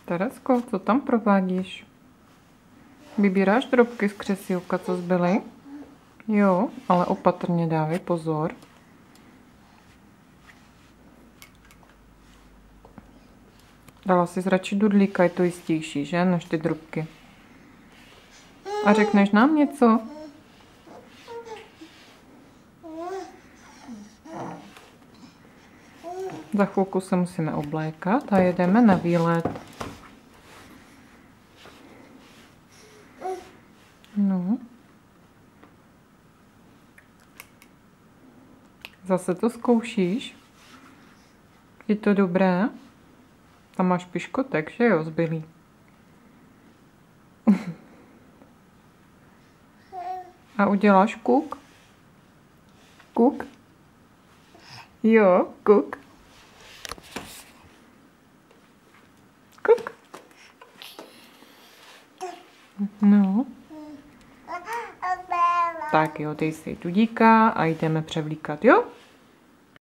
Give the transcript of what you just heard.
Teresko, co tam provádíš? Vybíráš drobky z křesílka, co zbyly? Jo, ale opatrně dávej pozor. Dala jsi radši dudlíka, je to jistější, že? Než ty drobky. A řekneš nám něco? Za chvilku se musíme oblékat a jedeme na výlet. No. Zase to zkoušíš? Je to dobré? Tam máš piškotek, že jo, zbylý? A uděláš kuk? Kuk? Jo, kuk. Kuk. No. Tak jo, dej si dudíka a jdeme převlíkat, jo?